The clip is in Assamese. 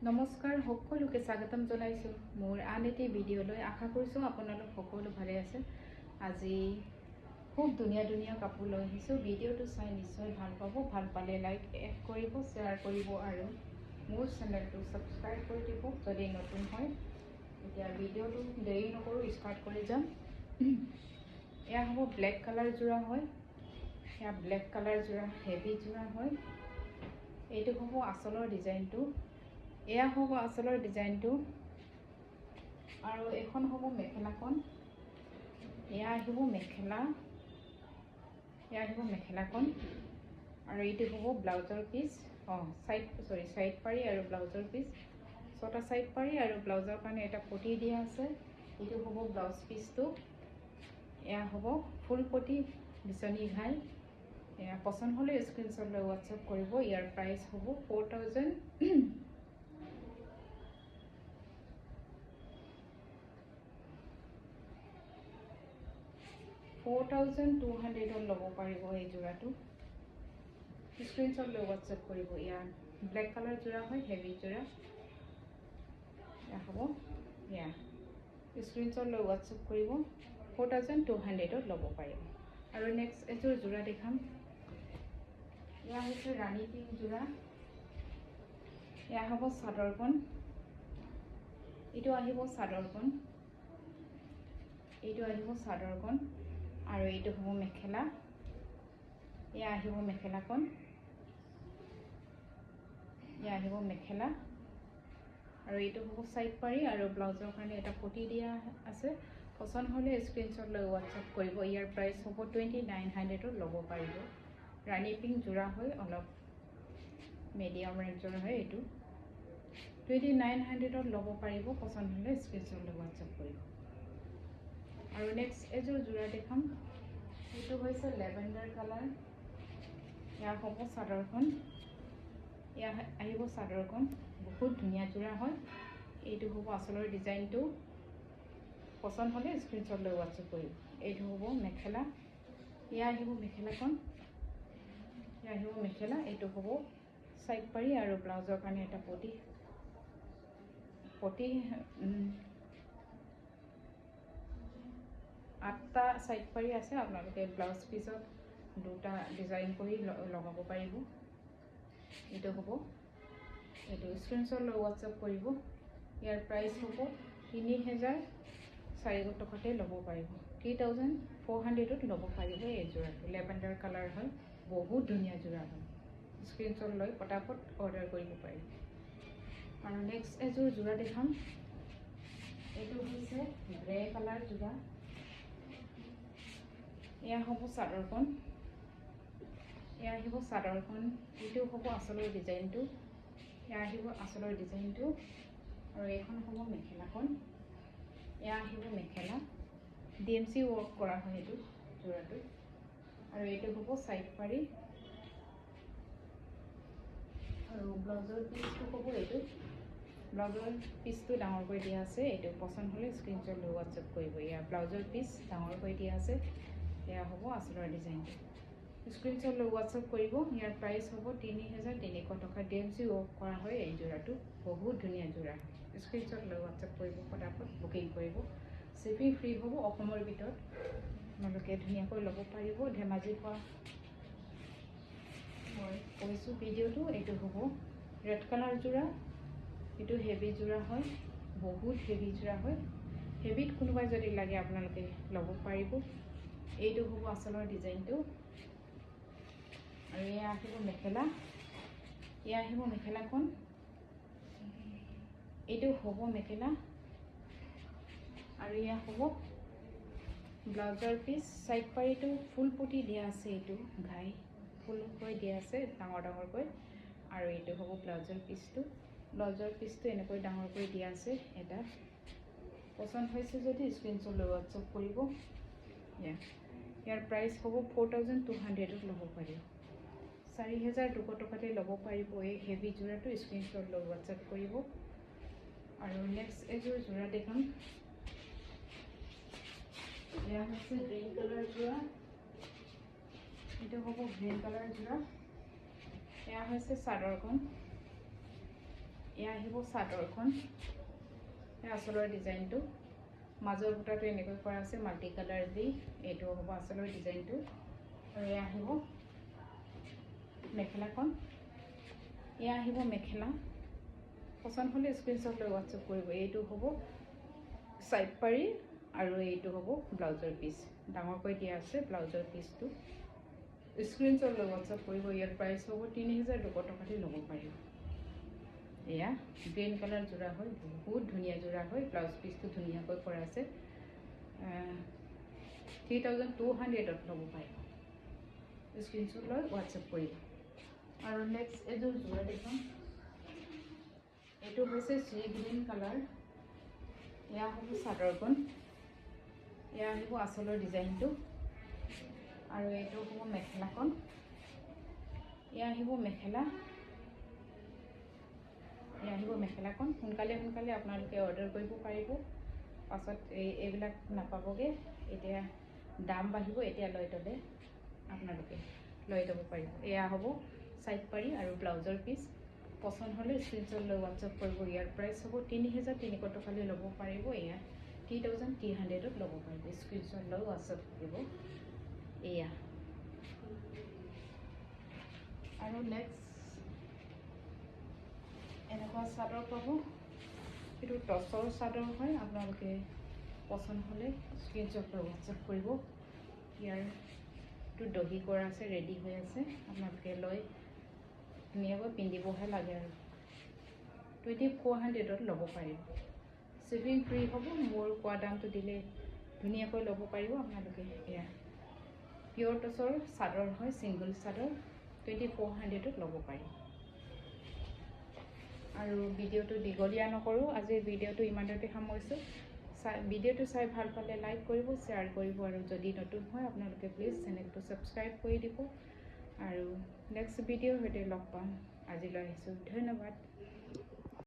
নমস্কাৰ সকলোকে স্বাগতম জনাইছোঁ মোৰ আন এটি ভিডিঅ'লৈ। আশা কৰিছোঁ আপোনালোক সকলো ভালে আছে। আজি খুব ধুনীয়া ধুনীয়া কাপোৰ লৈ আহিছোঁ। ভিডিঅ'টো চাই নিশ্চয় ভাল পাব। ভাল পালে লাইক কৰিব, শ্বেয়াৰ কৰিব আৰু মোৰ চেনেলটো ছাবস্ক্ৰাইব কৰি দিব যদি নতুন হয়। এতিয়া ভিডিঅ'টো দেৰি নকৰোঁ, ষ্টাৰ্ট কৰি যাম। এয়া হ'ব ব্লেক কালাৰ যোৰা হয়। এয়া ব্লেক কালাৰ যোৰা, হেভি যোৰা হয়। এইটো হ'ব আঁচলৰ ডিজাইনটো। এয়া হ'ব আঁচলৰ ডিজাইনটো আৰু এখন হ'ব মেখেলাখন। এয়া আহিব মেখেলা, এয়া আহিব মেখেলাখন আৰু এইটো হ'ব ব্লাউজৰ পিচ। চাইড পাৰি আৰু ব্লাউজৰ পিচ। 6টা চাইড পাৰি আৰু ব্লাউজৰ কাৰণে এটা পটি দিয়া আছে। এইটো হ'ব ব্লাউজ পিচটো। এয়া হ'ব ফুল পটি বিচনী ঘাই। এয়া পচন্দ হ'লে স্ক্ৰীনশ্বট লৈ হোৱাটছএপ কৰিব। ইয়াৰ প্ৰাইচ হ'ব 4,200 ল'ব পাৰিব এই যোৰাটো। স্ক্ৰীনশ্বট লৈ হোৱাটছএপ কৰিব। ইয়াৰ ব্লেক কালাৰ যোৰা হয়, হেভি যোৰা। এয়া হ'ব, এয়া স্ক্ৰীনশ্বট লৈ হোৱাটছএপ কৰিব। 4,200 ল'ব পাৰিব। আৰু নেক্সট এযোৰ যোৰা দেখাম। এয়া হৈছে ৰাণী পিংক যোৰা। এয়া হ'ব চাদৰখন। এইটো আহিব চাদৰখন, এইটো আহিব চাদৰখন আৰু এইটো হ'ব মেখেলা। এয়া আহিব মেখেলাখন, এয়া আহিব মেখেলা আৰু এইটো হ'ব চাইড পাৰি আৰু ব্লাউজৰ কাৰণে এটা পটি দিয়া আছে। পচন্দ হ'লে স্ক্ৰীনশ্বট লৈ হোৱাটছএপ কৰিব। ইয়াৰ প্ৰাইচ হ'ব 2,900 ল'ব পাৰিব। ৰাণী পিংক যোৰা হয়, অলপ মিডিয়াম ৰেঞ্জৰ হয়। এইটো 2,900 ল'ব পাৰিব। পচন্দ হ'লে স্ক্ৰীনশ্বট লৈ হোৱাটছএপ কৰিব। আৰু নেক্সট এযোৰ যোৰা দেখাম। এইটো হৈছে লেভেণ্ডাৰ কালাৰ। এয়া হ'ব চাদৰখন, এয়া আহিব চাদৰখন। বহুত ধুনীয়া যোৰা হয়। এইটো হ'ব আঁচলৰ ডিজাইনটো। পচন্দ হ'লে স্ক্ৰীনশ্বট লৈ হোৱাটছএপ কৰিব। এইটো হ'ব মেখেলা। এয়া আহিব মেখেলাখন, এয়া আহিব মেখেলা। এইটো হ'ব চাইড পাৰি আৰু ব্লাউজৰ কাৰণে এটা পটি 8টা চাইড পাৰি আছে। আপোনালোকে ব্লাউজ পিছত 2টা ডিজাইন কৰি লগাব পাৰিব। এইটো হ'ব, এইটো স্ক্ৰীনশ্বট লৈ হোৱাটছএপ কৰিব। ইয়াৰ প্ৰাইচ হ'ব 3,400 ল'ব পাৰিব। 3,400 ল'ব পাৰিব এই যোৰাটো। লেভেণ্ডাৰ কালাৰ হয়, বহুত ধুনীয়া যোৰা হয়। স্ক্ৰীনশ্বট লৈ পটাপট অৰ্ডাৰ কৰিব পাৰিব। আৰু নেক্সট এযোৰ যোৰা দেখাম। এইটো হৈছে গ্ৰে কালাৰ যোৰা। এয়া হ'ব চাদৰখন, এয়া আহিব চাদৰখন। এইটো হ'ব আঁচলৰ ডিজাইনটো। এয়া আহিব আঁচলৰ ডিজাইনটো আৰু এইখন হ'ব মেখেলাখন। এয়া আহিব মেখেলা। DMC ৱৰ্ক কৰা হয় এইটো যোৰাটো। আৰু এইটো হ'ব চাইড পাৰি আৰু ব্লাউজৰ পিচটো হ'ব এইটো। ব্লাউজৰ পিচটো ডাঙৰ কৰি দিয়া আছে। এইটো পচন্দ হ'লে স্ক্ৰীনশ্বট লৈ হোৱাটছএপ কৰিব। এয়া ব্লাউজৰ পিচ ডাঙৰ কৰি দিয়া আছে। এয়া হ'ব আঁচলৰ ডিজাইনটো। স্ক্ৰীনশ্বট লৈ হোৱাটছএপ কৰিব। ইয়াৰ প্ৰাইচ হ'ব 3,300 DMC ৱৰ্ক কৰা হয় এই যোৰাটো। বহুত ধুনীয়া যোৰা। স্ক্ৰীনশ্বট লৈ হোৱাটছএপ কৰিব, পটাপট বুকিং কৰিব। শ্বিপিং ফ্ৰী হ'ব অসমৰ ভিতৰত। আপোনালোকে ধুনীয়াকৈ ল'ব পাৰিব। ধেমাজিৰ পৰা মই কৈছোঁ ভিডিঅ'টো। এইটো হ'ব ৰেড কালাৰ যোৰা। এইটো হেভি যোৰা হয়, বহুত হেভি যোৰা হয়। হেভিত কোনোবাই যদি লাগে আপোনালোকে ল'ব পাৰিব। এইটো হ'ব আঁচলৰ ডিজাইনটো আৰু এয়া আহিব মেখেলা। এয়া আহিব মেখেলাখন, এইটো হ'ব মেখেলা আৰু এয়া হ'ব ব্লাউজৰ পিচ। চাইড পাৰিটো ফুল পটি দিয়া আছে। এইটো ঘাই ফুলকৈ দিয়া আছে ডাঙৰ ডাঙৰকৈ। আৰু এইটো হ'ব ব্লাউজৰ পিচটো। ব্লাউজৰ পিচটো এনেকৈ ডাঙৰকৈ দিয়া আছে এটা। পচন্দ হৈছে যদি স্ক্ৰীনশ্বট লৈ হোৱাটছএপ কৰিব। ইয়াৰ প্ৰাইচ হ'ব 4,200 ল'ব পাৰিব। 4,200 ল'ব পাৰিব এই হেভি যোৰাটো। স্ক্ৰীনশ্বট লৈ হোৱাটছএপ কৰিব। আৰু নেক্সট এযোৰ যোৰা দেখাম। এয়া হৈছে গ্ৰীণ কালাৰ যোৰা। এইটো হ'ব গ্ৰীণ কালাৰ যোৰা। এয়া হৈছে চাদৰখন। এয়া আহিব চাদৰখন, এই আঁচলৰ ডিজাইনটো, মাজৰ বুটাটো এনেকৈ কৰা আছে মাল্টি কালাৰ দি, এইটো হ'ব আঁচলৰ ডিজাইনটো। আৰু এয়া আহিব মেখেলাখন, এয়া আহিব মেখেলা। পচন্দ হ'লে স্ক্ৰীনশ্বট লৈ হোৱাটছএপ কৰিব। এইটো হ'ব চাইড পাৰি আৰু এইটো হ'ব ব্লাউজৰ পিচ, ডাঙৰকৈ দিয়া আছে ব্লাউজৰ পিচটো। স্ক্ৰীনশ্বট লৈ হোৱাটছএপ কৰিব। ইয়াৰ প্ৰাইচ হ'ব ৩,২০০ টকাতে ল'ব পাৰিব। এয়া গ্ৰীণ কালাৰ যোৰা হয়, বহুত ধুনীয়া যোৰা হয়, ব্লাউজ পিচটো ধুনীয়াকৈ কৰা আছে। ৩,২০০ত ল'ব পাৰিব। স্ক্ৰীনশ্বট লৈ হোৱাটছএপ কৰিব। আৰু নেক্সট এযোৰ যোৰা দেখুৱাম, এইটো হৈছে চি গ্ৰীণ কালাৰ। এয়া হ'ব চাদৰখন, এয়া আহিব আঁচলৰ ডিজাইনটো, আৰু এইটো হ'ব মেখেলাখন। এয়া আহিব মেখেলা, এয়া আহিব মেখেলাখন। সোনকালে আপোনালোকে অৰ্ডাৰ কৰিব পাৰিব, পাছত এইবিলাক নাপাবগৈ। এতিয়া দাম বাঢ়িব, এতিয়া লৈ ল'লে আপোনালোকে লৈ ল'ব পাৰিব। এয়া হ'ব চাইড পাৰি আৰু ব্লাউজৰ পিচ। পচন্দ হ'লে স্ক্ৰীনশ্বট লৈ হোৱাটছএপ কৰিব। ইয়াৰ প্ৰাইচ হ'ব ৩,৩০০ টকালৈ ল'ব পাৰিব। এয়া 3,300ত ল'ব পাৰিব। স্ক্ৰীনশ্বট লৈ হোৱাটছএপ কৰিব। এয়া আৰু নেক্সট এনেকুৱা চাদৰ পাব, এইটো টচৰ চাদৰ হয়। আপোনালোকে পচন্দ হ'লে স্ক্ৰীনশ্বট লৈ হোৱাটছএপ কৰিব। ইয়াৰটো দহি কৰা আছে, ৰেডি হৈ আছে, আপোনালোকে লৈ ধুনীয়াকৈ পিন্ধিবহে লাগে। আৰু 2,400ত ল'ব পাৰিব। শ্বিপিং ফ্ৰী হ'ব। মোৰ কোৱা দামটো দিলে ধুনীয়াকৈ ল'ব পাৰিব আপোনালোকে। এয়া পিয়ৰ টচৰ চাদৰ হয়, ছিংগল চাদৰ, 2,400ত ল'ব পাৰিব। আৰু ভিডিঅ'টো দীঘলীয়া নকৰোঁ, আজিৰ ভিডিঅ'টো ইমানতে সামৰিছোঁ। ভিডিঅ'টো চাই ভাল পালে লাইক কৰিব, শ্বেয়াৰ কৰিব, আৰু যদি নতুন হয় আপোনালোকে প্লিজ চেনেলটো ছাবস্ক্ৰাইব কৰি দিব। আৰু নেক্সট ভিডিঅ'ৰ সৈতে লগ পাম। আজিলৈ আহিছোঁ, ধন্যবাদ।